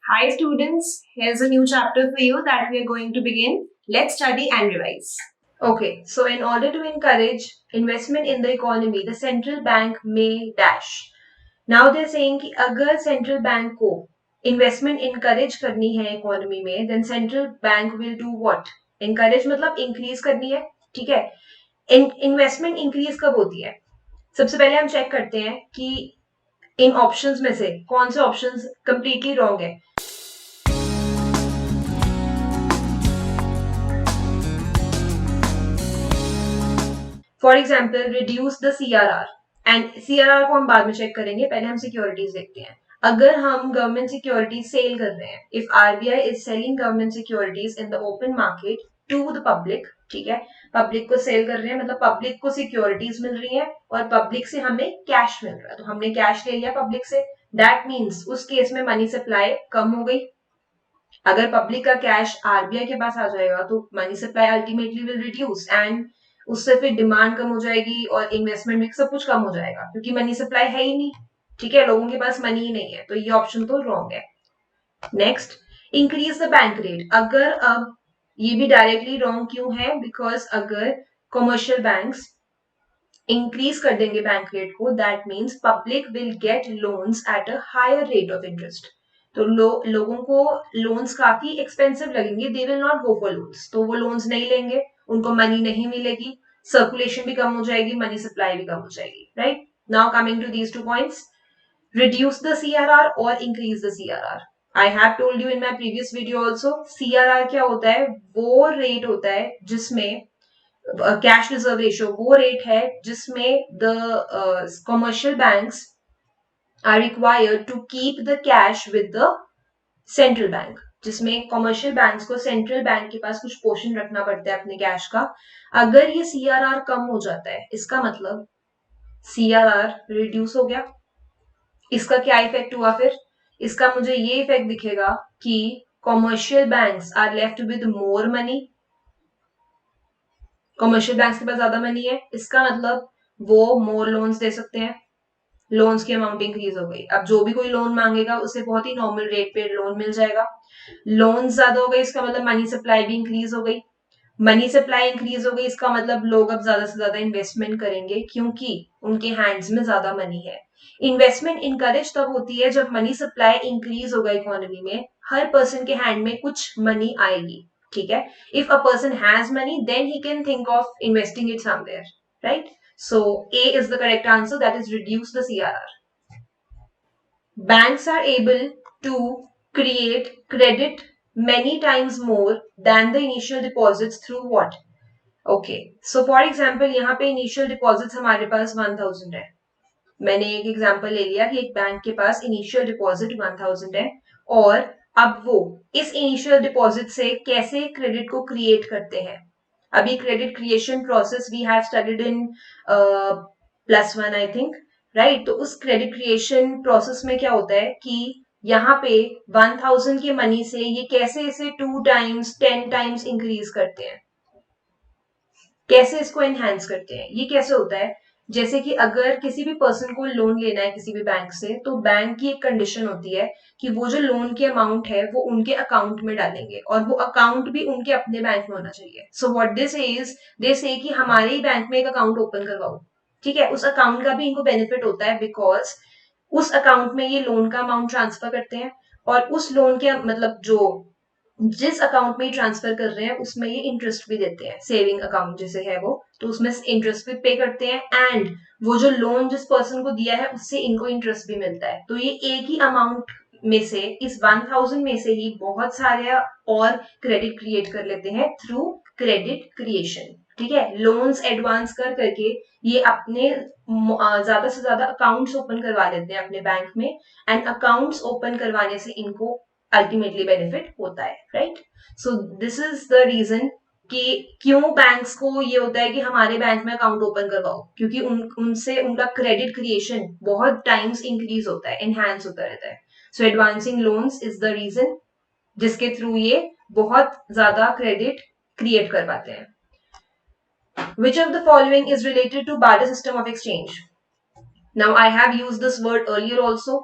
Hi students, here's a new chapter for you that we are going to begin. Let's study and revise. Okay, so in order to encourage investment in the economy, the central bank may dash. Now they're saying कि अगर central bank को investment encourage करनी है economy में, then central bank will do what? Encourage मतलब increase करनी है, ठीक है? Investment increase कब होती है? सबसे पहले हम चेक करते हैं कि इन ऑप्शंस में से कौन से ऑप्शंस कंप्लीटली रॉन्ग है. For example reduce the CRR and CRR को हम बाद में चेक करेंगे, पहले हम सिक्योरिटीज देखते हैं. अगर हम गवर्नमेंट सिक्योरिटीज सेल कर रहे हैं, if RBI is selling government securities in the open market to the public, ठीक है, पब्लिक को सेल कर रहे हैं मतलब पब्लिक को सिक्योरिटीज मिल रही है और पब्लिक से हमें कैश मिल रहा है, तो हमने कैश ले लिया पब्लिक से. दैट मीन्स उस केस में मनी सप्लाई कम हो गई. अगर पब्लिक का कैश RBI के पास आ जाएगा तो money supply ultimately will reduce and उससे फिर डिमांड कम हो जाएगी और इन्वेस्टमेंट भी सब कुछ कम हो जाएगा क्योंकि मनी सप्लाई है ही नहीं, ठीक है, लोगों के पास मनी ही नहीं है, तो ये ऑप्शन तो रॉन्ग है. Next, increase the bank rate. अगर अब ये भी डायरेक्टली रॉन्ग क्यों है, बिकॉज अगर कमर्शियल बैंक्स इंक्रीज कर देंगे बैंक रेट को, that means public will get loans at a higher rate of interest. तो लोगों को लोन्स काफी एक्सपेंसिव लगेंगे, they will not go for loans, तो वो लोन्स नहीं लेंगे, उनको मनी नहीं मिलेगी, सर्कुलेशन भी कम हो जाएगी, मनी सप्लाई भी कम हो जाएगी. Right, now coming to these two points, reduce the CRR or increase the CRR. I have told you in my previous video also, CRR क्या होता है, वो रेट होता है जिसमें कैश रिजर्व रेशियो, वो रेट है जिसमें the commercial banks are required to keep the cash with the central bank, जिसमें कमर्शियल बैंक्स को सेंट्रल बैंक के पास कुछ पोर्शन रखना पड़ता है अपने कैश का. अगर ये CRR कम हो जाता है, इसका मतलब CRR रिड्यूस हो गया. इसका क्या इफेक्ट हुआ फिर, इसका मुझे ये इफेक्ट दिखेगा कि commercial banks are left with more money. Commercial banks के पास ज्यादा मनी है, इसका मतलब वो मोर लोन्स दे सकते हैं, लोन्स की अमाउंट इंक्रीज हो गई. अब जो भी कोई लोन मांगेगा उसे बहुत ही नॉर्मल रेट पे लोन मिल जाएगा. लोन ज्यादा हो गए, इसका मतलब मनी सप्लाई भी इंक्रीज हो गई. मनी सप्लाई इंक्रीज हो गई, इसका मतलब लोग अब ज्यादा से ज्यादा इन्वेस्टमेंट करेंगे क्योंकि उनके हैंड्स में ज्यादा मनी है. इन्वेस्टमेंट इंकरेज तब होती है जब मनी सप्लाई इंक्रीज होगा इकोनॉमी में, हर पर्सन के हैंड में कुछ मनी आएगी, ठीक है. If a person has money then he can think of investing it somewhere, right. So A is the correct answer, that is reduce the CRR. Banks are able to create credit many times more than the initial deposits through what? Okay, so for example यहाँ पे initial deposits हमारे पास 1000 है. मैंने एक example ले लिया कि एक बैंक के पास इनिशियल डिपॉजिट 1000 है और अब वो इस इनिशियल डिपॉजिट से कैसे क्रेडिट को क्रिएट करते हैं. अभी credit creation process we have studied in +1 I think, right. तो उस क्रेडिट क्रिएशन प्रोसेस में क्या होता है कि यहाँ पे 1000 के मनी से ये कैसे इसे 2 टाइम्स 10 टाइम्स इंक्रीज करते हैं, कैसे इसको एनहांस करते हैं. ये कैसे होता है, जैसे कि अगर किसी भी पर्सन को लोन लेना है किसी भी बैंक से, तो बैंक की एक कंडीशन होती है कि वो जो लोन की अमाउंट है वो उनके अकाउंट में डालेंगे और वो अकाउंट भी उनके अपने बैंक में होना चाहिए. सो व्हाट दिस इज, दे से कि हमारे ही बैंक में एक अकाउंट ओपन करवाओ, ठीक है. उस अकाउंट का भी इनको बेनिफिट होता है बिकॉज उस अकाउंट में ये लोन का अमाउंट ट्रांसफर करते हैं और उस लोन के मतलब जो जिस अकाउंट में ट्रांसफर कर रहे हैं उसमें ये इंटरेस्ट भी देते हैं, सेविंग अकाउंट जैसे है वो, तो उसमें इंटरेस्ट भी पे करते हैं एंड वो जो लोन जिस पर्सन को दिया है उससे इनको इंटरेस्ट भी मिलता है. तो ये एक ही अमाउंट में से, इस 1000 में से ही बहुत सारे और क्रेडिट क्रिएट कर लेते हैं थ्रू क्रेडिट क्रिएशन, ठीक है. लोन्स एडवांस कर करके ये अपने ज्यादा से ज्यादा अकाउंट्स ओपन करवा लेते हैं अपने बैंक में एंड अकाउंट्स ओपन करवाने से इनको अल्टीमेटली बेनिफिट होता है, right. So this is the reason कि क्यों बैंक्स को ये होता है कि हमारे बैंक में अकाउंट ओपन करवाओ, क्योंकि उनसे उनका क्रेडिट क्रिएशन बहुत टाइम्स इंक्रीज होता है, एनहांस होता रहता है. So advancing loans is the reason जिसके थ्रू ये बहुत ज्यादा क्रेडिट क्रिएट कर पाते हैं. Which of the following is related to barter system of exchange? Now I have used this word earlier also.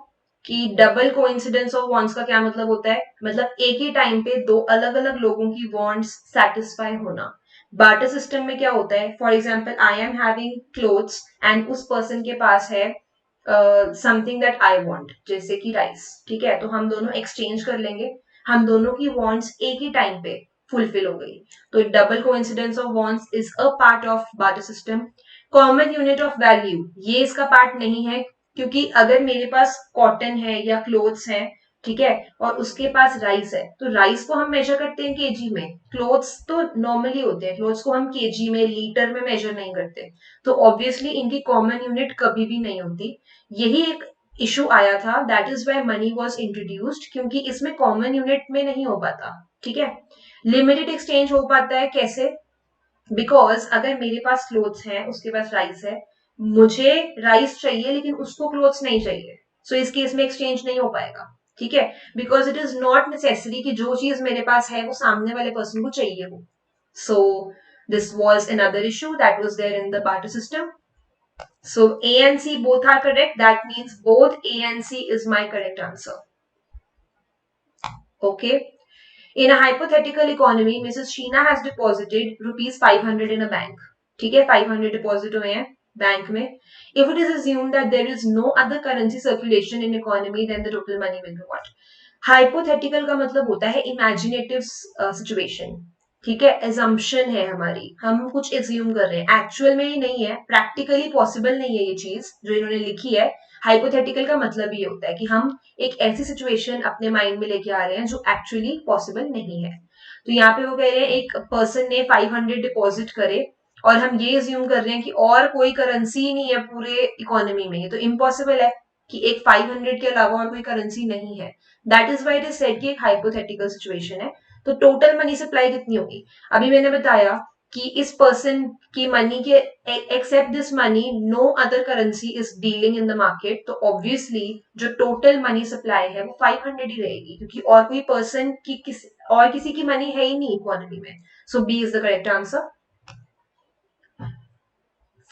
कि डबल कोइंसिडेंस ऑफ वांट्स का क्या मतलब होता है, मतलब एक ही टाइम पे दो अलग अलग लोगों की वांट्स सेटिस्फाई होना। बार्टर सिस्टम में क्या होता है, for example I am having clothes and उस पर्सन के पास है समथिंग दैट आई वांट, जैसे कि राइस, ठीक है, तो हम दोनों एक्सचेंज कर लेंगे, हम दोनों की वांट्स एक ही टाइम पे फुलफिल हो गई। तो double coincidence of wants is a part of barter system. Common unit of value ये इसका पार्ट नहीं है, क्योंकि अगर मेरे पास कॉटन है या क्लोथ्स है, ठीक है, और उसके पास राइस है, तो राइस को हम मेजर करते हैं केजी में, क्लोथ्स तो नॉर्मली होते हैं, क्लोथ्स को हम केजी में लीटर में मेजर नहीं करते, तो ऑब्वियसली इनकी कॉमन यूनिट कभी भी नहीं होती। यही एक इशू आया था, that is why money was introduced, क्योंकि इसमें कॉमन यूनिट में नहीं हो पाता, ठीक है। लिमिटेड एक्सचेंज हो पाता है कैसे, बिकॉज अगर मेरे पास क्लोथ्स है, उसके पास राइस है, मुझे राइस चाहिए लेकिन उसको क्लोथ्स नहीं चाहिए, सो इस केस में एक्सचेंज नहीं हो पाएगा, ठीक है, because it is not necessary कि जो चीज मेरे पास है वो सामने वाले पर्सन को चाहिए हो। So this was another issue that was there in the barter system. So A and C both are correct, that means both A and C is my correct answer. Okay. In a hypothetical economy, Mrs. Sheena has deposited rupees 500 in a bank. ठीक है, 500 deposit हुए हैं bank में. If it is assumed that there is no other currency circulation in economy, then the total money will be what? Hypothetical का मतलब होता है imaginative situation. ठीक है, एजम्पशन है हमारी, हम कुछ एज्यूम कर रहे हैं, एक्चुअल में ये नहीं है, प्रैक्टिकली पॉसिबल नहीं है ये चीज जो इन्होंने लिखी है। हाइपोथेटिकल का मतलब ये होता है कि हम एक ऐसी सिचुएशन अपने माइंड में लेके आ रहे हैं जो एक्चुअली पॉसिबल नहीं है। तो यहाँ पे वो कह रहे हैं एक पर्सन ने 500 डिपॉजिट करे और हम ये एज्यूम कर रहे हैं कि और कोई करेंसी नहीं है पूरे इकोनॉमी में, ये तो इम्पॉसिबल है कि एक 500 के अलावा और कोई करेंसी नहीं है। That is why it is said कि एक हाइपोथेटिकल सिचुएशन है। तो टोटल मनी सप्लाई कितनी होगी, अभी मैंने बताया कि इस पर्सन की मनी के except this money no other currency is dealing in the market, तो ऑब्वियसली जो टोटल मनी सप्लाई है वो 500 ही रहेगी, क्योंकि और कोई पर्सन की किसी की मनी है ही नहीं इकोनॉमी में। So B is the correct answer.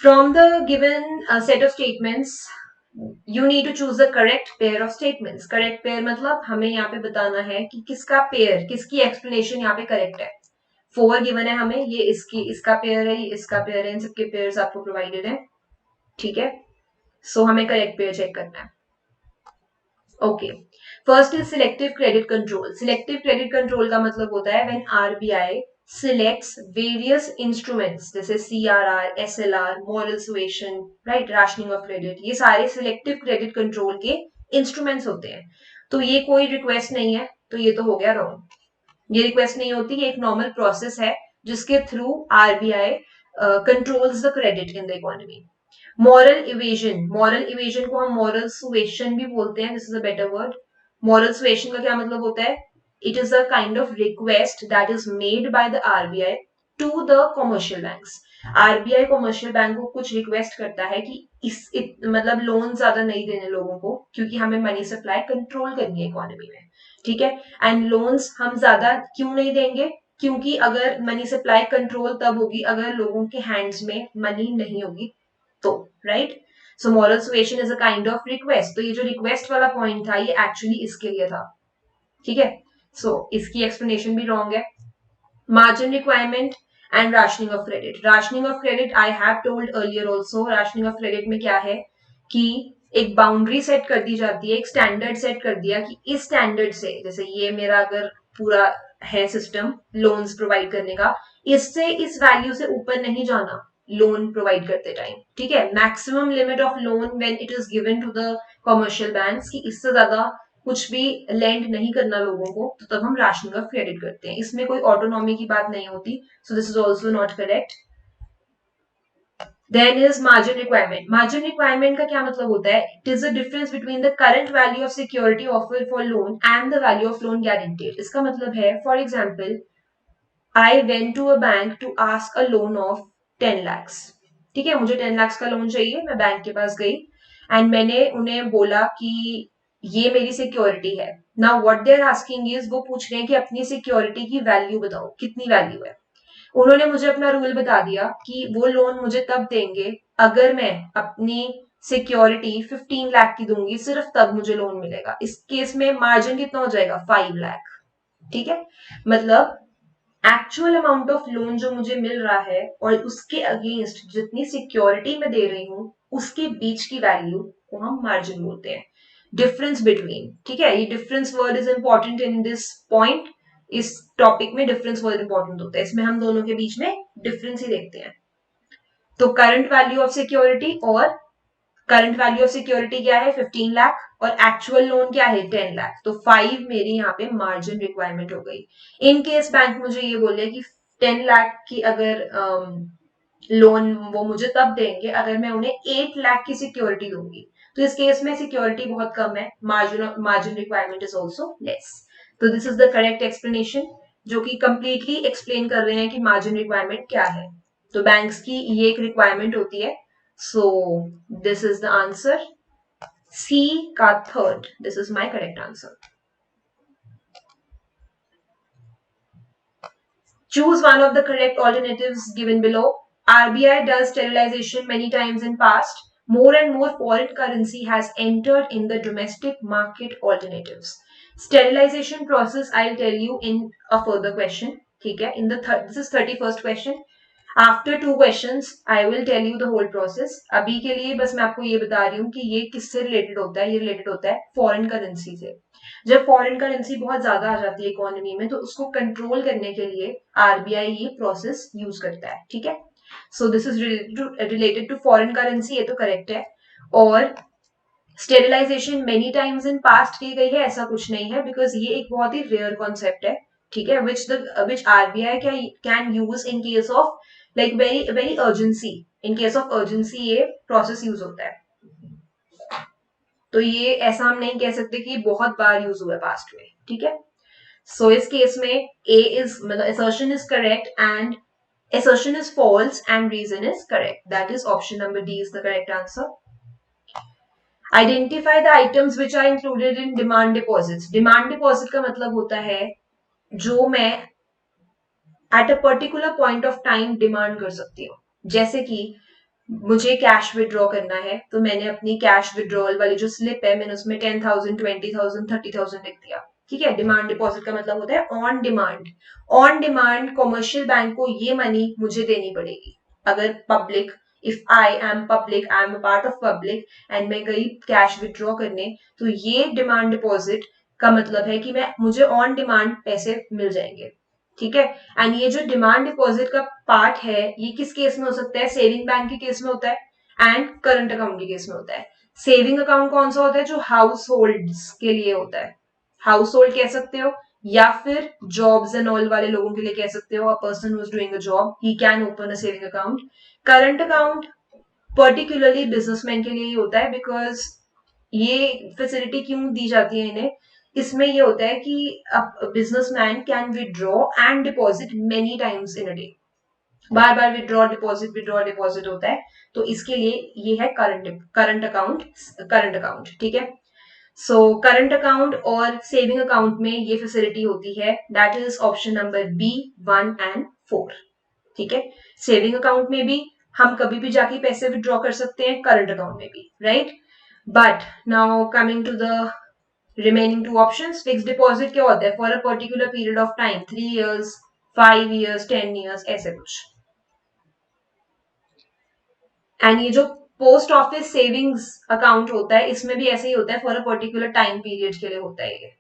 From the given set of statements, you need to choose the correct pair of statements. Correct pair मतलब हमें यहाँ पे बताना है कि किसका पेयर, किसकी एक्सप्लेनेशन यहाँ पे करेक्ट है। 4 गिवन है हमें, ये इसका पेयर है, ये इसका पेयर है, इन सबके पेयर्स आपको प्रोवाइडेड है, ठीक है। सो हमें करेक्ट पेयर चेक करना है। Okay, first is selective credit control. Selective credit control का मतलब होता है when RBI selects various instruments जैसे CRR, SLR, moral suasion, right, rationing of credit, ये सारे selective credit control के instruments होते हैं। तो ये कोई रिक्वेस्ट नहीं है, तो ये तो हो गया रॉन्ग, ये रिक्वेस्ट नहीं होती, ये एक नॉर्मल प्रोसेस है जिसके through RBI controls the credit in the economy. Moral evasion को हम मॉरल सुएशन भी बोलते हैं, this is a better word. Moral suasion का क्या मतलब होता है, it is a kind of request that is made by the RBI to the commercial banks. RBI commercial bank को कुछ रिक्वेस्ट करता है कि मतलब लोन ज्यादा नहीं देने लोगों को, क्योंकि हमें मनी सप्लाई कंट्रोल करनी है इकोनॉमी में, ठीक है। एंड लोन्स हम ज्यादा क्यों नहीं देंगे, क्योंकि अगर मनी सप्लाई कंट्रोल तब होगी अगर लोगों के हैंड्स में मनी नहीं होगी, तो right. So moral suasion is a kind of request, तो ये जो रिक्वेस्ट वाला पॉइंट था ये एक्चुअली इसके लिए था, ठीक है। सो इसकी एक्सप्लेनेशन भी रॉन्ग है। Margin requirement and rationing of credit. Rationing of credit I have told earlier also, rationing of credit में क्या है कि एक बाउंड्री सेट कर दी जाती है, एक स्टैंडर्ड सेट कर दिया कि इस स्टैंडर्ड से, जैसे ये मेरा अगर पूरा है सिस्टम लोन्स प्रोवाइड करने का, इससे इस वैल्यू से ऊपर नहीं जाना लोन प्रोवाइड करते टाइम, ठीक है। Maximum limit of loan when it is given to the commercial banks, कि इससे ज्यादा कुछ भी लेंड नहीं करना लोगों को, तो तब हम राशनिंग ऑफ क्रेडिट करते हैं, इसमें कोई ऑटोनॉमी की बात नहीं होती। So this is also not correct. Then is margin requirement. Margin requirement का क्या मतलब होता है, it is the difference between the current value of security offered for loan and the value of loan guaranteed. इसका मतलब है, for example I went to a bank to ask a loan of 10 lakhs, ठीक है, मुझे 10 lakhs का loan चाहिए, मैं bank के पास गई एंड मैंने उन्हें बोला कि ये मेरी सिक्योरिटी है। Now what they are asking is, वो पूछ रहे हैं कि अपनी सिक्योरिटी की वैल्यू बताओ, कितनी वैल्यू है। उन्होंने मुझे अपना रूल बता दिया कि वो लोन मुझे तब देंगे अगर मैं अपनी सिक्योरिटी 15 लाख की दूंगी सिर्फ तब मुझे लोन मिलेगा। इस केस में मार्जिन कितना हो जाएगा 5 लाख। ठीक है, मतलब एक्चुअल अमाउंट ऑफ लोन जो मुझे मिल रहा है और उसके अगेंस्ट जितनी सिक्योरिटी मैं दे रही हूँ उसके बीच की वैल्यू को हम मार्जिन बोलते हैं। डिफरेंस बिटवीन, ठीक है, ये difference word is important in this point. इस टॉपिक में डिफरेंस वर्ड इंपॉर्टेंट होता है, इसमें हम दोनों के बीच में डिफरेंस ही देखते हैं। तो करंट वैल्यू ऑफ सिक्योरिटी और करंट वैल्यू ऑफ सिक्योरिटी क्या है 15 लाख और एक्चुअल लोन क्या है 10 लाख। तो 5 मेरी यहाँ पे मार्जिन रिक्वायरमेंट हो गई। इन केस बैंक मुझे ये बोले कि 10 लाख की अगर लोन वो मुझे तब देंगे अगर मैं उन्हें 8 लाख की सिक्योरिटी दूंगी। तो इस केस में सिक्योरिटी बहुत कम है, margin requirement is also less. तो this is the correct explanation जो कि कंप्लीटली एक्सप्लेन कर रहे हैं कि मार्जिन रिक्वायरमेंट क्या है। तो बैंक्स की ये एक रिक्वायरमेंट होती है। So this is the answer. C का third. This is my correct answer. Choose one of the correct alternatives given below. RBI does sterilization many times in past. More and more foreign currency has entered in the domestic market alternatives. Sterilization process I'll tell you in a further question. ठीक है, in the this is 31st question. After 2 questions I will tell you the whole process. अभी के लिए बस मैं आपको ये बता रही हूँ कि ये किससे रिलेटेड होता है। ये रिलेटेड होता है फॉरेन करेंसी से। जब फॉरेन करेंसी बहुत ज्यादा आ जाती है इकोनॉमी में तो उसको कंट्रोल करने के लिए आरबीआई ये प्रोसेस यूज करता है। ठीक है, so this is related to foreign currency, ये तो करेक्ट है। और sterilization many times in past की गई है ऐसा कुछ नहीं है, बिकॉज ये एक बहुत ही रेयर कॉन्सेप्ट है। ठीक है, which RBI can use in case of like very very urgency. In case of urgency ये प्रोसेस यूज होता है। तो ये ऐसा हम नहीं कह सकते कि बहुत बार यूज हुआ है पास्ट में। ठीक है, सो इस केस में ए इज मतलब assertion is correct and assertion is false and reason is correct. That is option number D is the correct answer. Identify the items which are included in demand deposits. Demand deposit का मतलब होता है जो मैं at a particular point of time demand कर सकती हूँ। जैसे कि मुझे कैश विड्रॉ करना है तो मैंने अपनी कैश विड्रॉल वाली जो स्लिप है मैंने उसमें 10,000 20,000 30,000 लिख दिया। ठीक है, डिमांड डिपॉजिट का मतलब होता है on demand. On demand commercial bank को ये मनी मुझे देनी पड़ेगी। अगर public, if I am public, I am a part of public and मैं गई कैश विड्रॉ करने, तो ये डिमांड डिपॉजिट का मतलब है कि मुझे ऑन डिमांड पैसे मिल जाएंगे। ठीक है, एंड ये जो डिमांड डिपॉजिट का पार्ट है ये किस केस में हो सकता है, सेविंग बैंक के केस में होता है एंड करंट अकाउंट के केस में होता है। सेविंग अकाउंट कौन सा होता है, जो हाउस होल्ड्स के लिए होता है, हाउस होल्ड कह सकते हो, या फिर जॉब्स एंड ऑल वाले लोगों के लिए कह सकते हो, a person who is doing a job he can open a saving account. Current account particularly businessman के लिए ही होता है, बिकॉज ये फैसिलिटी क्यों दी जाती है इन्हें, इसमें ये होता है कि businessman can withdraw and deposit many times in a day. Bar bar withdraw deposit होता है, तो इसके लिए ये है करंट अकाउंट। ठीक है, सो करंट अकाउंट और सेविंग अकाउंट में ये फैसिलिटी होती है। That is option number B 1 and 4। ठीक है, सेविंग अकाउंट में भी हम कभी भी जाके पैसे विड्रॉ कर सकते हैं, करंट अकाउंट में भी, right. But now coming to the remaining 2 options. Fix deposit क्या होता है, for a particular period of time, 3 years 5 years 10 years ऐसे कुछ। एंड ये जो पोस्ट ऑफिस सेविंग्स अकाउंट होता है इसमें भी ऐसे ही होता है, for a particular time period के लिए होता है ये।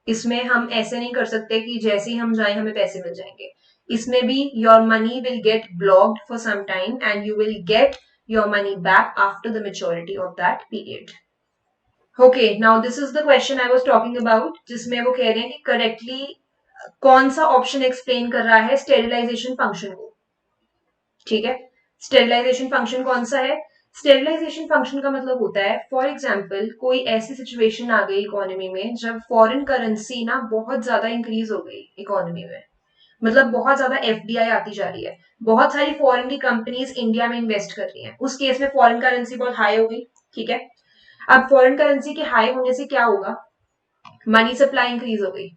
इसमें हम ऐसे नहीं कर सकते कि जैसे ही हम जाए हमें पैसे मिल जाएंगे। इसमें भी your money will get blocked for some time and you will get your money back after the maturity of that period. Okay, now this is the question I was talking about, जिसमें वो कह रहे हैं कि correctly कौन सा option explain कर रहा है स्टेरिलाइजेशन फंक्शन को। ठीक है, स्टेरिलाइजेशन फंक्शन कौन सा है, स्टेरिलाइजेशन फंक्शन का मतलब होता है फॉर एग्जाम्पल कोई ऐसी सिचुएशन आ गई इकोनॉमी में जब फॉरेन करेंसी ना बहुत ज्यादा इंक्रीज हो गई इकोनॉमी में, मतलब बहुत ज्यादा एफडीआई आती जा रही है, बहुत सारी फॉरेन की कंपनीज इंडिया में इन्वेस्ट कर रही हैं, उस केस में फॉरेन करेंसी बहुत हाई हो गई। ठीक है, अब फॉरेन करेंसी के हाई होने से क्या होगा, मनी सप्लाई इंक्रीज हो गई।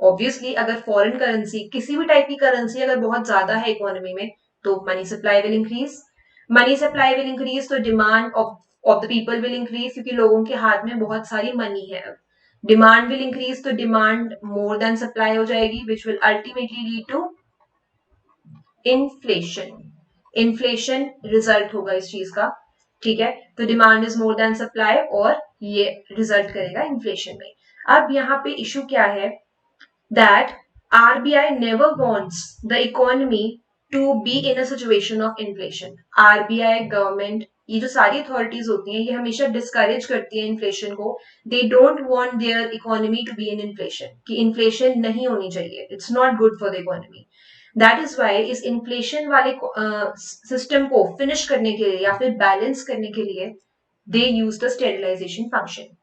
ऑब्वियसली अगर फॉरेन करेंसी किसी भी टाइप की करेंसी अगर बहुत ज्यादा है इकोनॉमी में तो money supply will increase. Money supply will increase तो demand of the people will increase, क्योंकि लोगों के हाथ में बहुत सारी मनी है। डिमांड विल इंक्रीज, तो डिमांड मोर देन सप्लाई हो जाएगी, which will ultimately lead to inflation. Inflation result होगा इस चीज का, ठीक है। तो demand is more than supply और ये रिजल्ट करेगा इन्फ्लेशन में। अब यहाँ पे इशू क्या है, that RBI never wants the economy to be in a situation of inflation. RBI government, ये जो सारी अथॉरिटीज होती हैं, ये हमेशा डिस्करेज करती है इन्फ्लेशन को। They don't want their economy to be in inflation, कि इन्फ्लेशन नहीं होनी चाहिए, it's not good for the economy. That is why इस इन्फ्लेशन वाले सिस्टम को फिनिश करने के लिए या फिर बैलेंस करने के लिए they use the sterilization function.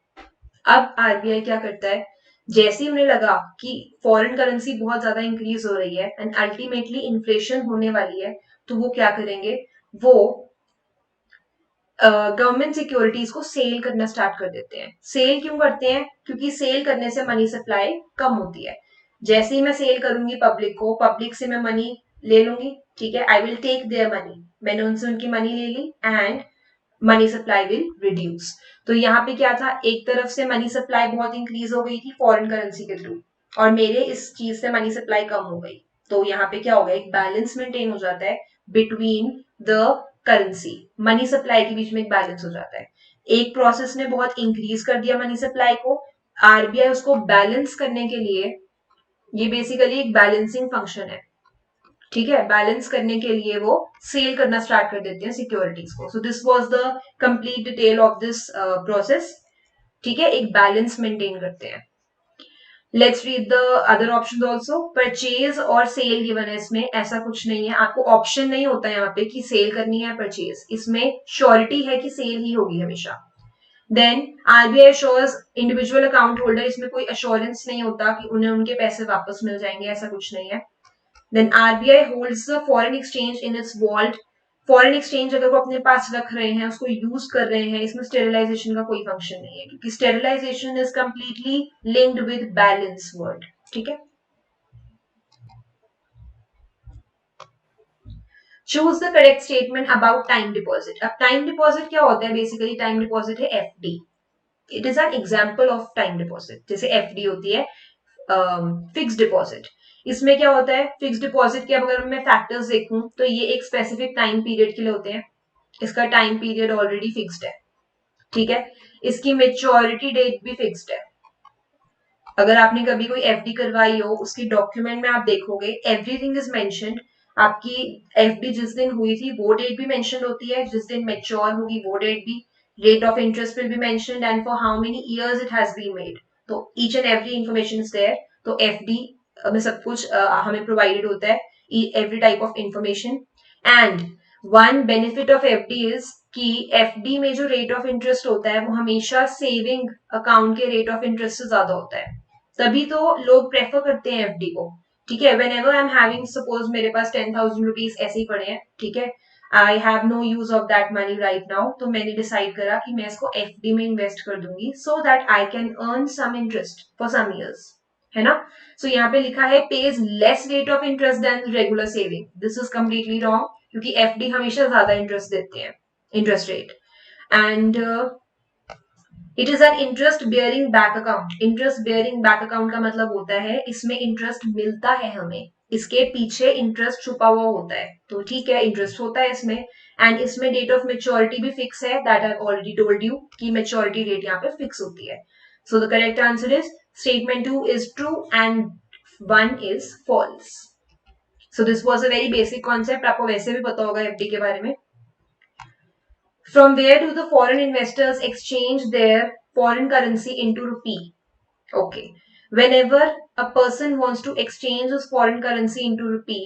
अब आरबीआई क्या करता है, जैसे ही उन्हें लगा कि फॉरेन करेंसी बहुत ज्यादा इंक्रीज हो रही है एंड अल्टीमेटली इन्फ्लेशन होने वाली है, तो वो क्या करेंगे, वो गवर्नमेंट सिक्योरिटीज को सेल करना स्टार्ट कर देते हैं। सेल क्यों करते हैं, क्योंकि सेल करने से मनी सप्लाई कम होती है। जैसे ही मैं सेल करूंगी पब्लिक को, पब्लिक से मैं मनी ले लूंगी, ठीक है, I will take their money, मैंने उनसे उनकी मनी ले ली and money supply will reduce. तो यहाँ पे क्या था, एक तरफ से मनी सप्लाई बहुत इंक्रीज हो गई थी फॉरेन करेंसी के थ्रू, और मेरे इस चीज से मनी सप्लाई कम हो गई। तो यहाँ पे क्या होगा, एक बैलेंस मेंटेन हो जाता है between the currency, money supply के बीच में एक बैलेंस हो जाता है। एक प्रोसेस ने बहुत इंक्रीज कर दिया मनी सप्लाई को, आरबीआई उसको बैलेंस करने के लिए, ये बेसिकली एक बैलेंसिंग फंक्शन है, ठीक है, बैलेंस करने के लिए वो सेल करना स्टार्ट कर देते हैं सिक्योरिटीज को। So this was the complete detail of this process, ठीक है, एक बैलेंस मेंटेन करते हैं। Let's read the other option also. Purchase और सेल गिवन है इसमें, ऐसा कुछ नहीं है, आपको ऑप्शन नहीं होता है यहाँ पे कि सेल करनी है परचेज, इसमें श्योरिटी है कि सेल ही होगी हमेशा। Then RBI assures individual account holder, इसमें कोई अश्योरेंस नहीं होता कि उन्हें उनके पैसे वापस मिल जाएंगे, ऐसा कुछ नहीं है। Then RBI holds the foreign exchange in its vault. Foreign exchange अगर वो अपने पास रख रहे हैं, उसको यूज कर रहे हैं, इसमें स्टेरिलाइजेशन का कोई फंक्शन नहीं है, क्योंकि sterilization is completely linked with balance word, ठीक है। Choose the correct statement about time deposit. अब टाइम डिपॉजिट क्या होता है, बेसिकली टाइम डिपॉजिट है FD, it is an example of time deposit. जैसे एफडी होती है फिक्स डिपॉजिट, इसमें क्या होता है, फिक्स डिपॉजिट के अगर मैं फैक्टर्स देखूं तो ये एक स्पेसिफिक टाइम पीरियड के लिए होते हैं, इसका टाइम पीरियड ऑलरेडी फिक्स्ड है, ठीक है, इसकी मेच्योरिटी डेट भी फिक्स्ड है। अगर आपने कभी कोई एफडी करवाई हो, उसकी डॉक्यूमेंट में आप देखोगे एवरीथिंग इज मेंशन्ड, आपकी एफडी जिस दिन हुई थी वो डेट भी मेंशन होती है, जिस दिन मेच्योर होगी वो डेट भी, rate of interest will be mentioned and for how many years it has been made, तो each and every information is there. तो एफडी में सब कुछ हमें प्रोवाइडेड होता है, every type of information. And one benefit of FD is कि FD में जो रेट ऑफ इंटरेस्ट होता है वो हमेशा सेविंग अकाउंट के रेट ऑफ इंटरेस्ट से ज्यादा होता है, तभी तो लोग प्रेफर करते हैं एफडी को, ठीक है। When ever I am having, suppose मेरे पास 10,000 रुपीज ऐसे ही पड़े हैं, ठीक है, I have no use of that money right now, तो मैंने डिसाइड करा कि मैं इसको एफडी में इन्वेस्ट कर दूंगी so that I can earn some interest for some years, है ना। सो यहाँ पे लिखा है pays less rate of interest than regular saving, this is completely wrong, क्योंकि एफडी हमेशा ज्यादा इंटरेस्ट देते हैं, interest rate. And it is an interest bearing bank account. Interest bearing bank account का मतलब होता है इसमें इंटरेस्ट मिलता है हमें, इसके पीछे इंटरेस्ट छुपा हुआ होता है, तो ठीक है, इंटरेस्ट होता है इसमें। एंड इसमें डेट ऑफ मेच्योरिटी भी फिक्स है, that I already told you कि मेच्योरिटी डेट यहाँ पे फिक्स होती है। So the correct answer is statement 2 is true and 1 is false. So this was a very basic concept, आपको वैसे भी पता होगा एफडी के बारे में। From where do the foreign investors exchange their foreign currency into rupee? Okay. Whenever a person wants to exchange his foreign currency into rupee,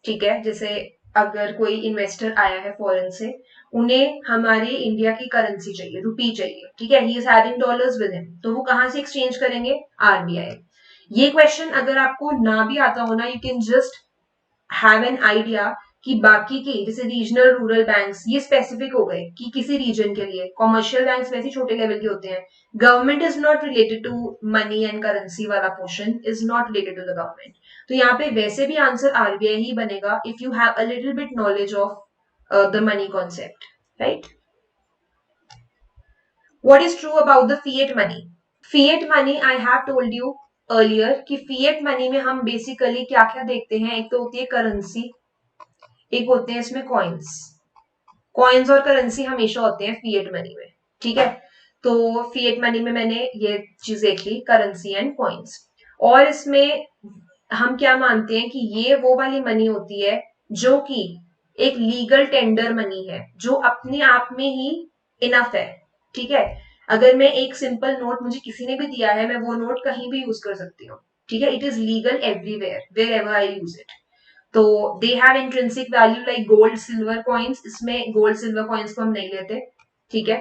ठीक है, जैसे अगर कोई इन्वेस्टर आया है फॉरेन से, उन्हें हमारे इंडिया की करेंसी चाहिए, रुपी चाहिए, ठीक है, he is having dollars with him, तो वो कहां से एक्सचेंज करेंगे, आरबीआई। ये क्वेश्चन अगर आपको ना भी आता हो ना, you can just have an idea कि बाकी के जैसे रीजनल रूरल बैंक्स ये स्पेसिफिक हो गए कि किसी रीजन के लिए, कॉमर्शियल बैंक्स वैसे छोटे लेवल के होते हैं, government is not related to money and currency वाला portion is not related to the government, तो यहाँ पे वैसे भी आंसर आरबीआई ही बनेगा if you have a little bit knowledge of the money concept, right. What is true about the fiat money? Fiat money I have told you earlier कि fiat money में हम बेसिकली क्या क्या देखते हैं, एक तो होती है करेंसी, एक होते हैं इसमें कॉइन्स। कॉइन्स और करेंसी हमेशा होते हैं फिएट मनी में, ठीक है। तो फिएट मनी में मैंने ये चीज देख ली, करेंसी एंड कॉइन्स। और इसमें हम क्या मानते हैं कि ये वो वाली मनी होती है जो कि एक लीगल टेंडर मनी है, जो अपने आप में ही इनफ है, ठीक है। अगर मैं एक सिंपल नोट मुझे किसी ने भी दिया है, मैं वो नोट कहीं भी यूज कर सकती हूँ, ठीक है। It is legal everywhere wherever I use it. तो they have intrinsic value like gold silver coins, इसमें गोल्ड सिल्वर कॉइन्स को हम नहीं लेते, ठीक है।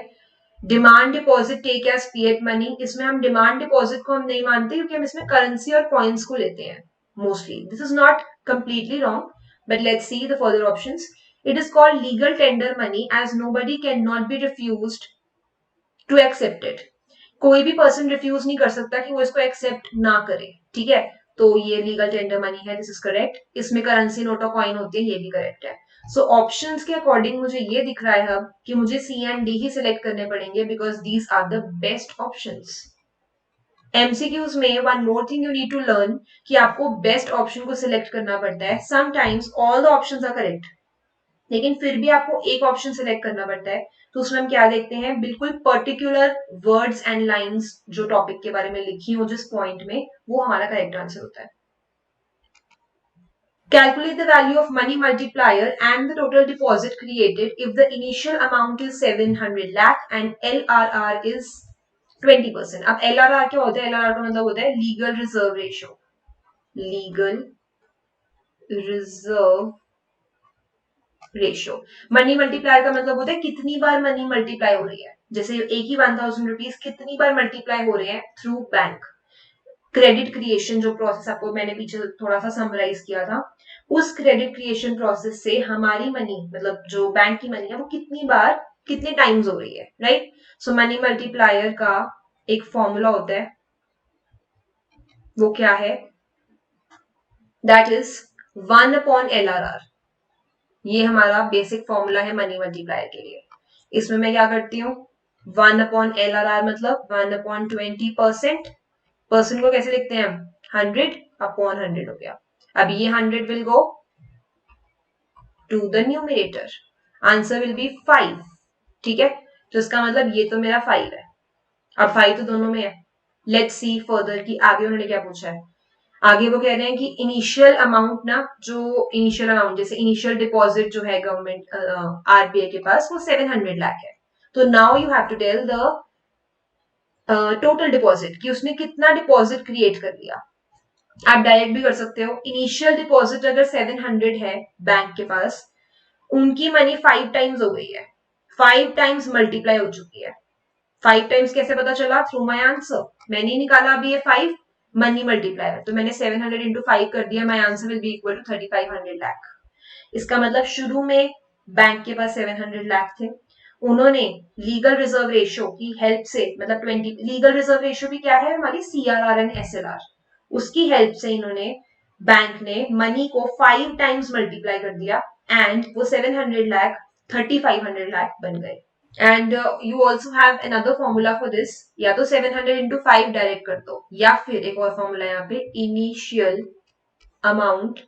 Demand deposit take as fiat money, इसमें हम डिमांड डिपॉजिट को हम नहीं मानते क्योंकि हम इसमें करेंसी और कॉइन्स को लेते हैं mostly. This is not completely wrong, but let's see the further options. It is called legal tender money as nobody cannot be refused to accept it. कोई भी पर्सन रिफ्यूज नहीं कर सकता कि वो इसको एक्सेप्ट ना करे, ठीक है। तो ये लीगल टेंडर मनी है, दिस इज करेक्ट। इसमें करेंसी नोट और कॉइन होती है, ये भी करेक्ट है। सो ऑप्शंस के अकॉर्डिंग मुझे ये दिख रहा है अब कि मुझे सी एंड डी ही सिलेक्ट करने पड़ेंगे because these are the best options. MCQs में one more thing you need to learn कि आपको बेस्ट ऑप्शन को सिलेक्ट करना पड़ता है। Sometimes all the options are correct, लेकिन फिर भी आपको एक ऑप्शन सिलेक्ट करना पड़ता है। तो उसमें हम क्या देखते हैं, बिल्कुल पर्टिकुलर वर्ड्स एंड लाइंस जो टॉपिक के बारे में लिखी हो जिस पॉइंट में, वो हमारा करेक्ट आंसर होता है। Calculate the value of money multiplier and the total deposit created if the initial amount is 700 lakh and LRR is 20%. अब LRR क्या होता है? LRR का मतलब होता है legal reserve ratio. Legal reserve ratio. Money multiplier का मतलब होता है कितनी बार मनी मल्टीप्लाई हो रही है। जैसे एक ही 1000 रुपीज कितनी बार मल्टीप्लाई हो रहे हैं थ्रू बैंक। क्रेडिट क्रिएशन जो प्रोसेस आपको मैंने पीछे थोड़ा सा समराइज किया था, उस क्रेडिट क्रिएशन प्रोसेस से हमारी मनी मतलब जो बैंक की मनी है वो कितनी बार कितने टाइम्स हो रही है, राइट। सो मनी मल्टीप्लायर का एक फॉर्मूला होता है, वो क्या है, दैट इज 1/LRR। ये हमारा बेसिक फॉर्मूला है मनी मल्टीप्लायर के लिए। इसमें मैं क्या करती हूँ, 1/LRR मतलब 1/20%। परसेंट को कैसे लिखते हैं हम, 100/100 हो गया। अब ये 100 will go to the numerator, answer will be 5, ठीक है। तो इसका मतलब ये तो मेरा 5 है। अब 5 तो दोनों में है। लेट्स सी फर्दर कि आगे उन्होंने क्या पूछा है। आगे वो कह रहे हैं कि इनिशियल अमाउंट ना, जो इनिशियल अमाउंट जैसे इनिशियल डिपॉजिट जो है गवर्नमेंट आरबीआई के पास वो 700 लाख है। तो now you have to tell the total deposit कि उसने कितना डिपॉजिट क्रिएट कर लिया। आप डायरेक्ट भी कर सकते हो। इनिशियल डिपॉजिट अगर 700 है बैंक के पास, उनकी मनी 5 टाइम्स हो गई है, 5 टाइम्स मल्टीप्लाई हो चुकी है। 5 टाइम्स कैसे पता चला, थ्रू माई आंसर। मैंने निकाला अभी ये 5 मनी मल्टीप्लायर, तो मैंने 700 इंटू 5 कर दिया, my answer will be equal to 3500 lakh. इसका मतलब शुरू में बैंक के पास 700 लाख थे, उन्होंने लीगल रिजर्व रेशियो की हेल्प से, मतलब 20 लीगल रिजर्व रेशियो भी क्या है हमारी, सीआरआर एंड एसएलआर, उसकी हेल्प से इन्होंने बैंक ने मनी को 5 टाइम्स मल्टीप्लाई कर दिया एंड वो 700 लाख 3500 लाख बन गए। And you also have another formula for this, या तो 700 इंटू 5 डायरेक्ट कर दो, या फिर एक और फॉर्मूला यहाँ पे, initial amount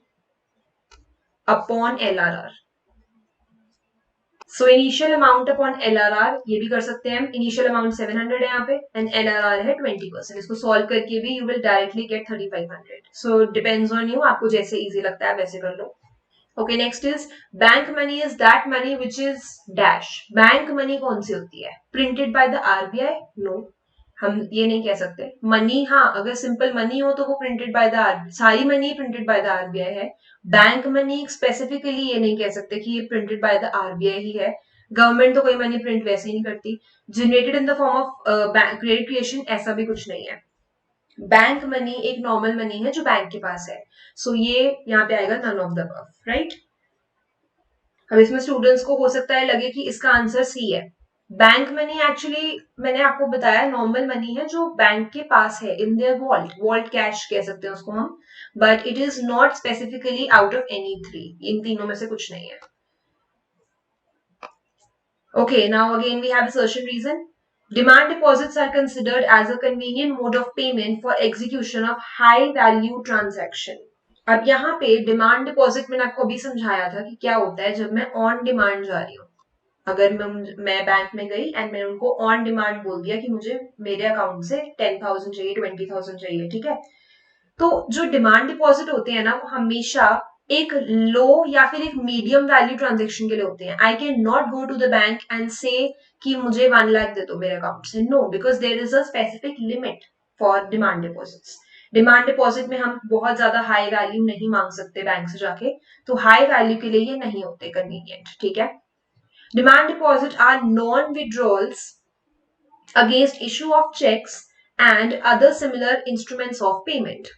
upon LRR. So initial amount upon LRR ये भी कर सकते हैं हम। इनिशियल अमाउंट 700 है यहाँ पे एंड एलआरआर है 20%। इसको सॉल्व करके भी you will directly get 3500। So depends on you, आपको जैसे इजी लगता है वैसे कर लो। Okay, next is bank money is that money which is dash. Bank money कौन सी होती है, printed by the RBI? No, हम ये नहीं कह सकते। मनी, हाँ, अगर सिंपल मनी हो तो वो प्रिंटेड बाय द आरबीआई, सारी money printed by the RBI है। बैंक मनी स्पेसिफिकली ये नहीं कह सकते कि ये प्रिंटेड बाय द आरबीआई ही है। गवर्नमेंट तो कोई मनी प्रिंट वैसे ही नहीं करती। Generated in the form of credit creation, ऐसा भी कुछ नहीं है। बैंक मनी एक नॉर्मल मनी है जो बैंक के पास है। सो ये यहाँ पे आएगा none of the above, right. अब इसमें स्टूडेंट्स को हो सकता है लगे कि इसका आंसर सी है। बैंक मनी एक्चुअली मैंने आपको बताया नॉर्मल मनी है जो बैंक के पास है, in their vault, vault cash कह सकते हैं उसको हम, but it is not specifically out of any three, इन तीनों में से कुछ नहीं है। Okay, now again we have assertion reason. Demand deposits are considered as a convenient mode of payment for execution of high value transaction. अब यहाँ पे डिमांड डिपॉजिट मैंने आपको अभी समझाया था कि क्या होता है जब मैं ऑन डिमांड जा रही हूँ. अगर मैं बैंक में गई एंड मैंने उनको ऑन डिमांड बोल दिया कि मुझे मेरे अकाउंट से 10,000 चाहिए, 20,000 चाहिए, ठीक है. तो जो डिमांड डिपॉजिट होते हैं ना वो हमेशा एक लो या फिर एक मीडियम वैल्यू ट्रांजेक्शन के लिए होते हैं. I can not go to the bank and say कि मुझे 1 लाख दे दो मेरे अकाउंट से. No, because there is a specific limit for demand deposits. Demand deposit में हम बहुत ज्यादा हाई वैल्यू नहीं मांग सकते बैंक से जाके, तो हाई वैल्यू के लिए ये नहीं होते कन्वीनियंट. ठीक है. Demand deposit are non withdrawals against issue of cheques and other similar instruments of payment.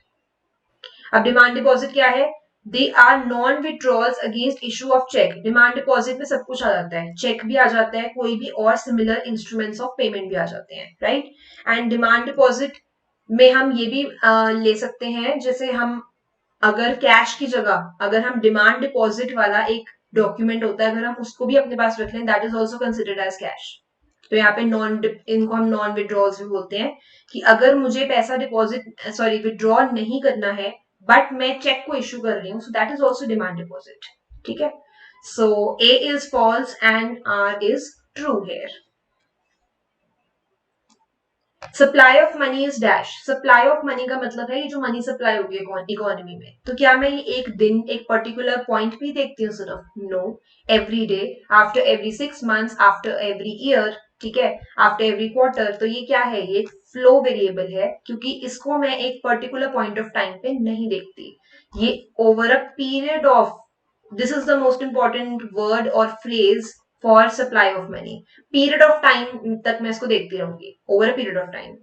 अब डिमांड डिपॉजिट क्या है? They are non withdrawals against issue of cheque. Demand deposit में सब कुछ आ जाता है, चेक भी आ जाता है, कोई भी और सिमिलर इंस्ट्रूमेंट्स ऑफ पेमेंट भी आ जाते हैं, राइट. एंड डिमांड डिपॉजिट में हम ये भी ले सकते हैं, जैसे हम अगर कैश की जगह अगर हम डिमांड डिपॉजिट वाला एक डॉक्यूमेंट होता है अगर हम उसको भी अपने पास रख लें, that is also considered as cash. तो यहाँ पे इनको हम नॉन विड्रॉल्स भी बोलते हैं कि अगर मुझे पैसा डिपॉजिट विड्रॉ नहीं करना है बट मैं चेक को इश्यू कर रही हूँ, so that is also demand deposit. ठीक है. So A is false and R is true here. Supply of money is dash. Supply of money का मतलब है ये जो मनी सप्लाई होगी इकोनॉमी में. तो क्या मैं ये एक दिन एक पर्टिकुलर पॉइंट भी देखती हूँ सिर्फ? No, every day, after every 6 months, after every year, ठीक है, आफ्टर एवरी क्वार्टर. तो ये क्या है? ये फ्लो वेरिएबल है क्योंकि इसको मैं एक पर्टिकुलर पॉइंट ऑफ टाइम पे नहीं देखती. ये over a period of, this is the most important word और phrase for supply of money. Period of time तक मैं इसको देखती रहूंगी, over a period of time.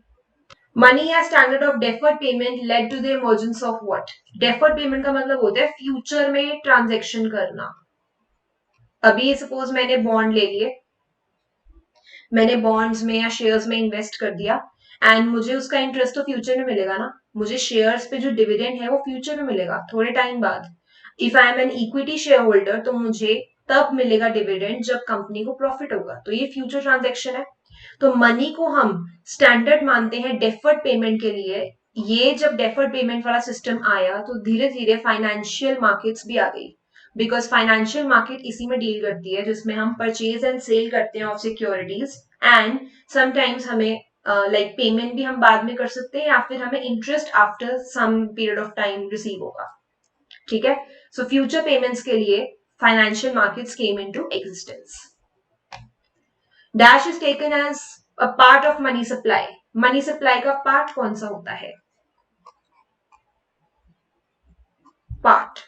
Money as standard of deferred payment led to the emergence of what? Deferred payment का मतलब होता है फ्यूचर में ट्रांजेक्शन करना. अभी सपोज मैंने बॉन्ड ले लिए, मैंने बॉन्ड्स में या शेयर्स में इन्वेस्ट कर दिया एंड मुझे उसका इंटरेस्ट तो फ्यूचर में मिलेगा ना. मुझे शेयर्स पे जो डिविडेंड है वो फ्यूचर में मिलेगा थोड़े टाइम बाद. If I am an equity share holder तो मुझे तब मिलेगा डिविडेंड जब कंपनी को प्रॉफिट होगा. तो ये फ्यूचर ट्रांजेक्शन है. तो मनी को हम स्टैंडर्ड मानते हैं डेफर्ड पेमेंट के लिए. ये जब डेफर्ड पेमेंट वाला सिस्टम आया तो धीरे धीरे फाइनेंशियल मार्केट्स भी आ गई, बिकॉज फाइनेंशियल मार्केट इसी में डील करती है जिसमें हम परचेज एंड सेल करते हैं ऑफ सिक्योरिटीज एंड समटाइम्स हमें लाइक पेमेंट भी हम बाद में कर सकते हैं या फिर हमें interest after some period of time receive होगा. ठीक है. सो फ्यूचर पेमेंट्स के लिए financial markets came into existence. Cash is taken as a part of money supply. Money supply का पार्ट कौन सा होता है? पार्ट.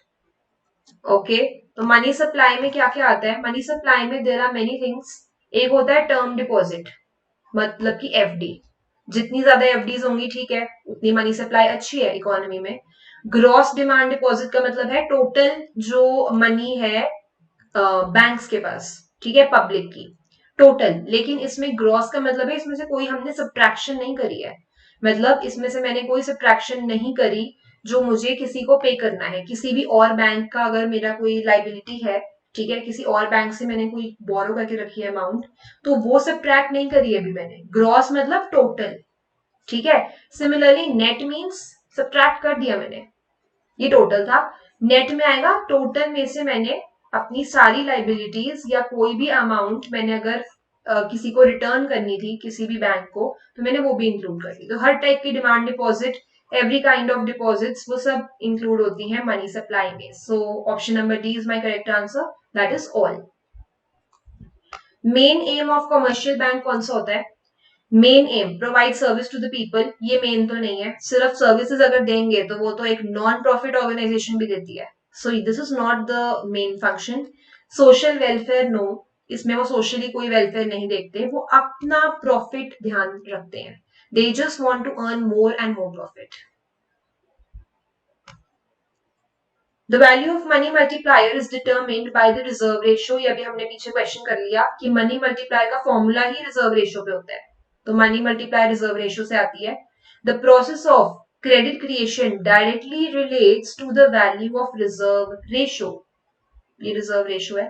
ओके. तो मनी सप्लाई में क्या क्या आता है? मनी सप्लाई में देयर आर मेनी थिंग्स. एक होता है टर्म डिपॉजिट, मतलब कि एफडी. जितनी ज्यादा एफडीज होंगी ठीक है उतनी मनी सप्लाई अच्छी है इकोनॉमी में. ग्रॉस डिमांड डिपॉजिट का मतलब है टोटल जो मनी है बैंक्स के पास, ठीक है, पब्लिक की टोटल. लेकिन इसमें ग्रॉस का मतलब है इसमें से कोई हमने सब्ट्रैक्शन नहीं करी है. मतलब इसमें से मैंने कोई सब्ट्रैक्शन नहीं करी जो मुझे किसी को पे करना है. किसी भी और बैंक का अगर मेरा कोई लाइबिलिटी है, ठीक है, किसी और बैंक से मैंने कोई बोरो करके रखी है अमाउंट, तो वो सब्ट्रैक्ट नहीं करी अभी मैंने. ग्रॉस मतलब टोटल. ठीक है. सिमिलरली नेट मीन्स सब्ट्रैक्ट कर दिया मैंने, ये टोटल था. नेट में आएगा टोटल में से मैंने अपनी सारी लाइबिलिटीज या कोई भी अमाउंट मैंने अगर किसी को रिटर्न करनी थी किसी भी बैंक को तो मैंने वो भी इंक्लूड कर दी. तो हर टाइप की demand deposit, every kind of deposits वो सब इंक्लूड होती हैं मनी सप्लाई में. So option number D is my correct answer, that is all. Main aim of commercial bank कौन सा होता है? Main aim provide service to the people. ये मेन तो नहीं है, सिर्फ सर्विसेज अगर देंगे तो वो तो एक नॉन प्रॉफिट ऑर्गेनाइजेशन भी देती है. So this is not the main function. Social welfare no, इसमें वो सोशली कोई वेलफेयर नहीं देखते, वो अपना प्रॉफिट ध्यान रखते हैं. They just want to earn more and more profit. The value of money multiplier is determined by the reserve ratio. ये अभी हमने पीछे क्वेश्चन कर लिया कि मनी मल्टीप्लायर का फॉर्मूला ही रिजर्व रेशियो पे होता है. तो मनी मल्टीप्लायर रिजर्व रेशियो से आती है. The process of credit creation directly relates to the value of reserve ratio. ये रिजर्व रेशियो है.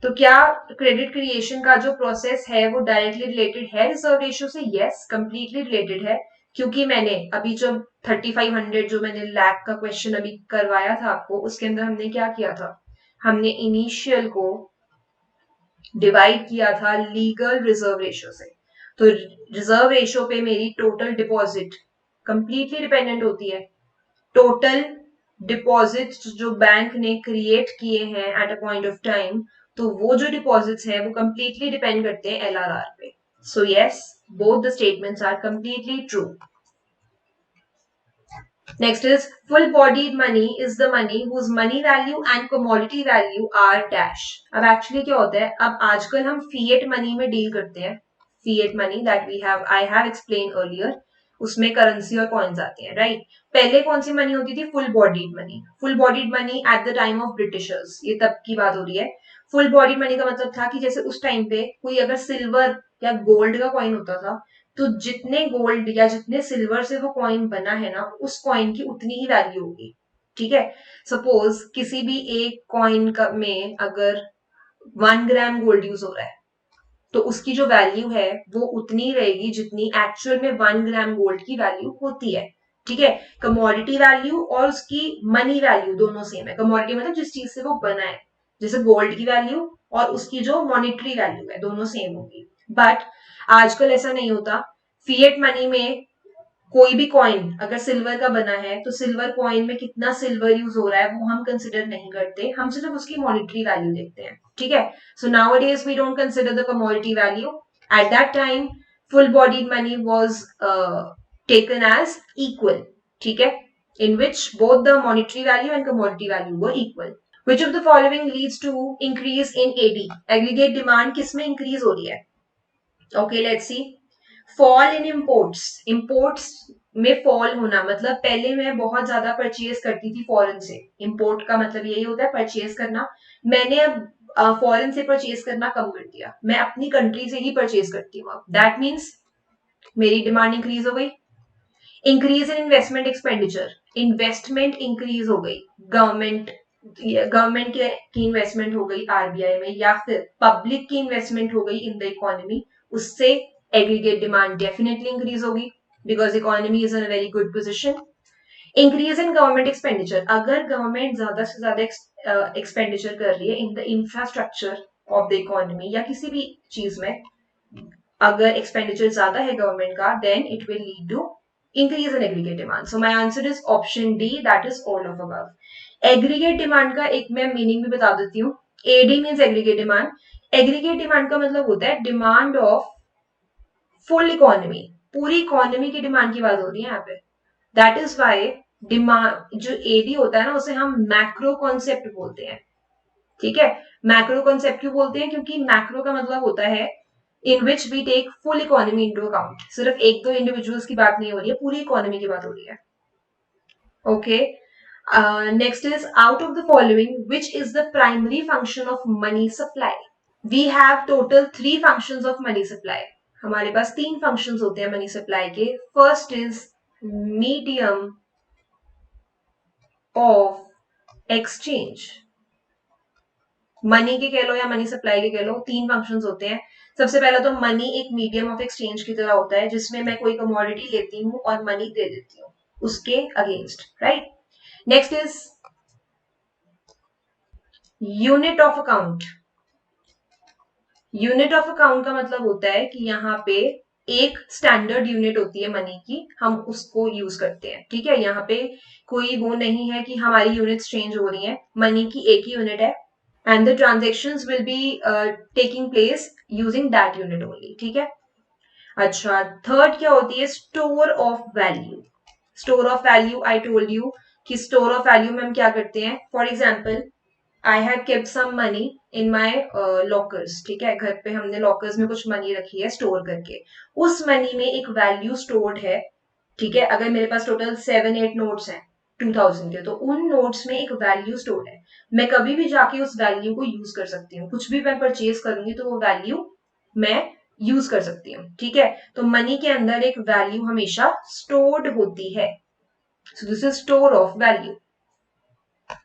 तो क्या क्रेडिट क्रिएशन का जो प्रोसेस है वो डायरेक्टली रिलेटेड है रिजर्व रेशियो से? यस, कंप्लीटली रिलेटेड है, क्योंकि मैंने अभी जो 3500 जो मैंने लैक का क्वेश्चन अभी करवाया था आपको, उसके अंदर हमने क्या किया था, हमने इनिशियल को डिवाइड किया था लीगल रिजर्व रेशियो से। तो रिजर्व रेशियो पे मेरी टोटल डिपॉजिट कंप्लीटली डिपेंडेंट होती है। टोटल डिपॉजिट जो बैंक ने क्रिएट किए हैं at a point of time, तो वो जो डिपॉजिट्स हैं वो कंप्लीटली डिपेंड करते हैं एलआरआर पे। So yes, both the statements are completely true. Next is full bodied money is the money whose money value and commodity value are dash. अब actually क्या होता है, अब आजकल हम फिएट मनी में डील करते हैं। Fiat money that we have I have explain earlier, उसमें करेंसी और कॉइन्स आते हैं, राइट। पहले कौन सी मनी होती थी? Full bodied money. Full bodied money at the time of Britishers, ये तब की बात हो रही है। फुल बॉडीड मनी का मतलब था कि जैसे उस टाइम पे कोई अगर सिल्वर या गोल्ड का कॉइन होता था, तो जितने गोल्ड या जितने सिल्वर से वो कॉइन बना है ना, उस कॉइन की उतनी ही वैल्यू होगी, ठीक है। सपोज किसी भी एक कॉइन में अगर 1 ग्राम गोल्ड यूज हो रहा है, तो उसकी जो वैल्यू है वो उतनी रहेगी जितनी एक्चुअल में 1 ग्राम गोल्ड की वैल्यू होती है, ठीक है। कमोडिटी वैल्यू और उसकी मनी वैल्यू दोनों सेम है। कमोडिटी मतलब जिस चीज से वो बना है, जैसे गोल्ड की वैल्यू और उसकी जो मॉनिटरी वैल्यू है, दोनों सेम होगी। बट आजकल ऐसा नहीं होता। फिएट मनी में कोई भी कॉइन अगर सिल्वर का बना है, तो सिल्वर कॉइन में कितना सिल्वर यूज हो रहा है वो हम कंसिडर नहीं करते, हम सिर्फ उसकी मॉनिटरी वैल्यू देखते हैं, ठीक है। So nowadays we don't consider the commodity value. At that time full bodied money was taken as equal, ठीक है, in which both the monetary value and commodity value were equal. Which of the following leads to increase in AD? Aggregate demand किसमें increase हो रही है? Okay, let's see. Fall in imports, imports में fall होना मतलब पहले मैं बहुत ज्यादा परचेज करती थी फॉरेन से। इम्पोर्ट का मतलब यही होता है परचेज करना। मैंने अब फॉरेन से परचेज करना कम कर दिया, मैं अपनी कंट्री से ही परचेज करती हूँ अब। दैट मीन्स मेरी डिमांड इंक्रीज हो गई। Increase in investment expenditure, investment increase हो गई, गवर्नमेंट की इन्वेस्टमेंट हो गई आरबीआई में, या फिर पब्लिक की इन्वेस्टमेंट हो गई इन द इकोनॉमी, उससे एग्रीगेट डिमांड डेफिनेटली इंक्रीज होगी because economy is in a very good position. Increase in government expenditure, अगर गवर्नमेंट ज्यादा से ज्यादा एक्सपेंडिचर कर रही है in the infrastructure of the economy या किसी भी चीज में, अगर एक्सपेंडिचर ज्यादा है गवर्नमेंट का, then it will lead to increase in aggregate demand. So my answer is option D, that is all of above. Aggregate demand का एक मैं मीनिंग भी बता देती हूँ। AD means aggregate demand. Aggregate demand का मतलब होता है डिमांड ऑफ फुल इकोनॉमी, पूरी इकोनॉमी की डिमांड की बात हो रही है यहाँ पे। दैट इज वाई डिमांड जो AD होता है ना, उसे हम मैक्रो कॉन्सेप्ट बोलते हैं, ठीक है। मैक्रो कॉन्सेप्ट क्यों बोलते हैं? क्योंकि मैक्रो का मतलब होता है in which we take full economy into account. सिर्फ एक दो इंडिविजुअल्स की बात नहीं हो रही है, पूरी इकोनॉमी की बात हो रही है। Okay, next is out of the following which is the primary function of money supply? We have total 3 functions of money supply. हमारे पास 3 फंक्शंस होते हैं मनी सप्लाई के। First is medium of exchange, money के कह लो या money supply के कह लो, 3 फंक्शंस होते हैं। सबसे पहला तो मनी एक मीडियम ऑफ एक्सचेंज की तरह होता है, जिसमें मैं कोई कमोडिटी लेती हूँ और मनी दे देती हूँ उसके against, right. Next is unit of account. Unit of account का मतलब होता है कि यहाँ पे एक स्टैंडर्ड यूनिट होती है मनी की, हम उसको यूज करते हैं, ठीक है। यहाँ पे कोई वो नहीं है कि हमारी यूनिट्स चेंज हो रही हैं, मनी की एक ही यूनिट है and the transactions will be taking place using that unit only, ठीक है। अच्छा, थर्ड क्या होती है? Store of value. Store of value I told you कि स्टोर ऑफ वैल्यू में हम क्या करते हैं। For example, I have kept some money in my lockers, ठीक है। घर पे हमने लॉकर्स में कुछ मनी रखी है स्टोर करके, उस मनी में एक वैल्यू स्टोर्ड है, ठीक है। अगर मेरे पास टोटल 7-8 नोट्स हैं 2000 के, तो उन नोट्स में एक वैल्यू स्टोर्ड है। मैं कभी भी जाके उस वैल्यू को यूज कर सकती हूँ, कुछ भी मैं परचेज करूंगी तो वो वैल्यू मैं यूज कर सकती हूँ, ठीक है। तो मनी के अंदर एक वैल्यू हमेशा स्टोर्ड होती है। So this is store of value.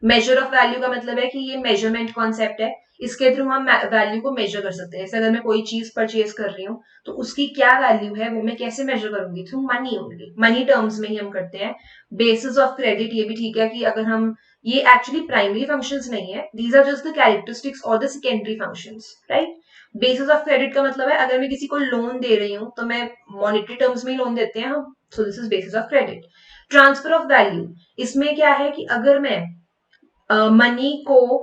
Measure of value का मतलब है कि ये मेजरमेंट कॉन्सेप्ट है। इसके थ्रू हम वैल्यू को मेजर कर सकते हैं। जैसे अगर मैं कोई चीज परचेज कर रही हूँ तो उसकी क्या वैल्यू है वो मैं कैसे मेजर करूंगी, through money only, money terms में ही हम करते हैं। बेसिस ऑफ क्रेडिट ये भी ठीक है कि अगर हम, ये एक्चुअली प्राइमरी फंक्शंस नहीं है, these are just the characteristics और the secondary functions, right. Basis of credit का मतलब है अगर मैं किसी को लोन दे रही हूँ तो मैं मॉनेटरी टर्म्स में ही लोन देते हैं हम, सो this is basis of credit. Transfer of value, इसमें क्या है कि अगर मैं मनी को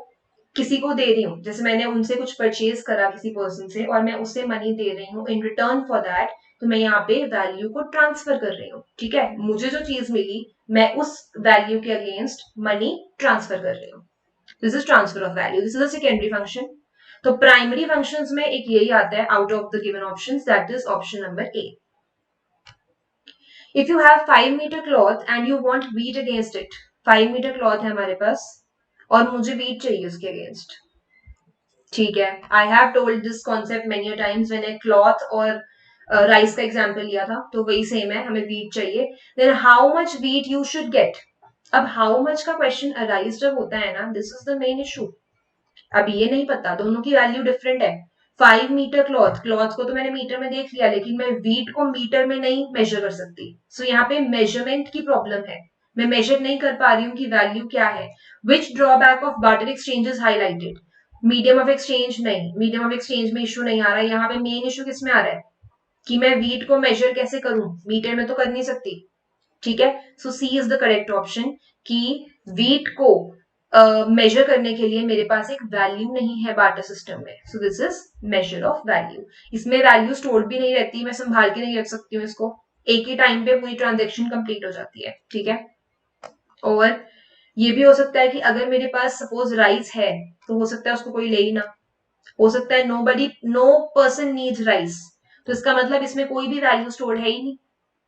किसी को दे रही हूँ, जैसे मैंने उनसे कुछ परचेज करा किसी पर्सन से और मैं उसे मनी दे रही हूँ, इन रिटर्न फॉर दैट तो मैं यहाँ पे वैल्यू को ट्रांसफर कर रही हूँ, ठीक है। मुझे जो चीज मिली मैं उस वैल्यू के अगेंस्ट मनी ट्रांसफर कर रही हूँ, this is transfer of value, this is a secondary function. तो प्राइमरी फंक्शंस में एक यही आता है out of the given options, that is option number A. If you have 5 meter cloth and you want wheat against it, 5 meter cloth है हमारे पास और मुझे वीट चाहिए उसके अगेंस्ट, ठीक है। I have told this concept many times, मैंने cloth और राइस का एग्जाम्पल लिया था, तो वही सेम है, हमें वीट चाहिए। Then how much wheat you should get, अब हाउ मच का क्वेश्चन अराइज जब होता है ना, this is the main issue. अब ये नहीं पता, दोनों की वैल्यू डिफरेंट है। 5 मीटर क्लॉथ, क्लॉथ को तो मैंने मीटर में देख लिया, लेकिन मैं वीट को मीटर में नहीं मेजर कर सकती। सो यहाँ पे मेजरमेंट की प्रॉब्लम है, मैं मेजर नहीं कर पा रही हूँ कि वैल्यू क्या है। Which drawback of barter exchange is highlighted, medium of exchange नहीं, मीडियम ऑफ एक्सचेंज में इशू नहीं आ रहा है। यहाँ पे मेन इशू किसमें आ रहा है कि मैं वीट को मेजर कैसे करूं, मीटर में तो कर नहीं सकती, ठीक है। सो सी इज द करेक्ट ऑप्शन कि वीट को मेजर करने के लिए मेरे पास एक वैल्यू नहीं है बार्टर सिस्टम में, सो this is measure of value. इसमें वैल्यू स्टोर्ड भी नहीं रहती, मैं संभाल के नहीं रख सकती हूँ इसको, एक ही टाइम पे पूरी ट्रांजेक्शन कंप्लीट हो जाती है, ठीक है। और ये भी हो सकता है कि अगर मेरे पास सपोज राइस है तो हो सकता है उसको कोई ले ही ना, हो सकता है नो पर्सन नीड्स राइस, तो इसका मतलब इसमें कोई भी वैल्यू स्टोर्ड है ही नहीं।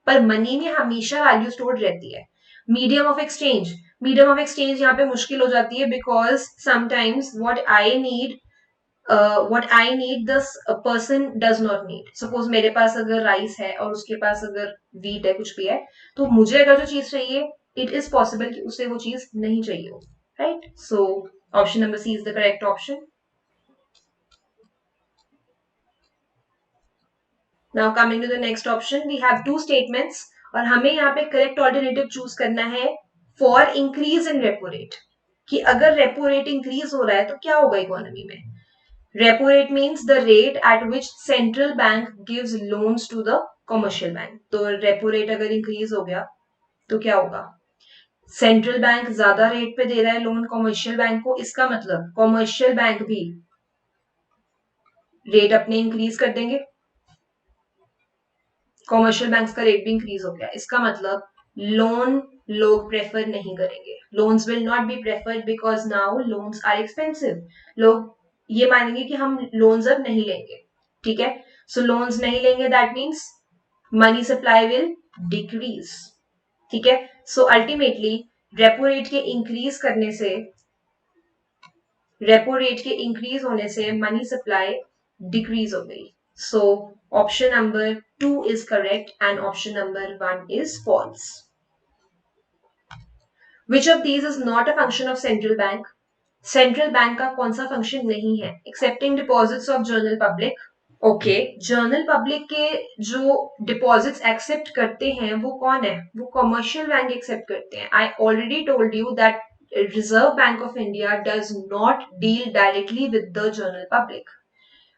पर मनी में हमेशा वैल्यू स्टोर्ड रहती है। Medium of exchange, medium of exchange यहाँ पे मुश्किल हो जाती है, because sometimes what I need this person does not need. Suppose मेरे पास अगर राइस है और उसके पास अगर वीट है, कुछ भी है, तो मुझे अगर जो चीज चाहिए, इट इज पॉसिबल कि उसे वो चीज नहीं चाहिए हो, right. So option number C is the correct option. Now coming to the next option, we have two statements और हमें यहाँ पे करेक्ट ऑल्टरनेटिव चूज करना है for increase in repo rate, कि अगर रेपो रेट इंक्रीज हो रहा है तो क्या होगा इकोनॉमी में। Repo rate means the rate at which central bank gives loans to the commercial bank. तो रेपो रेट अगर इंक्रीज हो गया तो क्या होगा, सेंट्रल बैंक ज्यादा रेट पे दे रहा है लोन कमर्शियल बैंक को, इसका मतलब कमर्शियल बैंक भी रेट अपने इंक्रीज कर देंगे, कॉमर्शियल बैंक्स का रेट भी इंक्रीज हो गया, इसका मतलब लोन लोग प्रेफर नहीं करेंगे, loans will not be preferred because now loans are expensive. लोग ये मानेंगे कि हम लोन्स अब नहीं लेंगे, ठीक है। सो लोन्स नहीं लेंगे, that means money supply will decrease, ठीक है। सो अल्टीमेटली रेपो रेट के इंक्रीज करने से, रेपो रेट के इंक्रीज होने से मनी सप्लाई डिक्रीज हो गई। सो option number 2 is correct and option number 1 is false. Which of these is not a function of central bank? Central bank का कौन सा फंक्शन नहीं है, accepting deposits of journal public. Okay, journal public के जो deposits accept करते हैं वो कौन है, वो कमर्शियल बैंक एक्सेप्ट करते हैं। आई already told you that reserve bank of India does not deal directly with the journal public,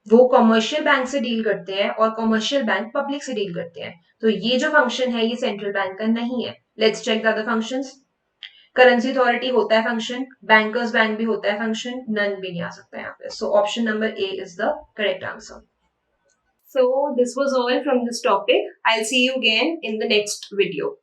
वो कमर्शियल बैंक से डील करते हैं और कमर्शियल बैंक पब्लिक से डील करते हैं। तो ये जो फंक्शन है ये सेंट्रल बैंक का नहीं है। Let's check the other functions. Currency authority होता है फंक्शन, बैंकर्स बैंक भी होता है फंक्शन, नन भी नहीं आ सकता यहाँ पे। सो option number A is the correct answer. So this was all from this topic. I'll see you again in the next video.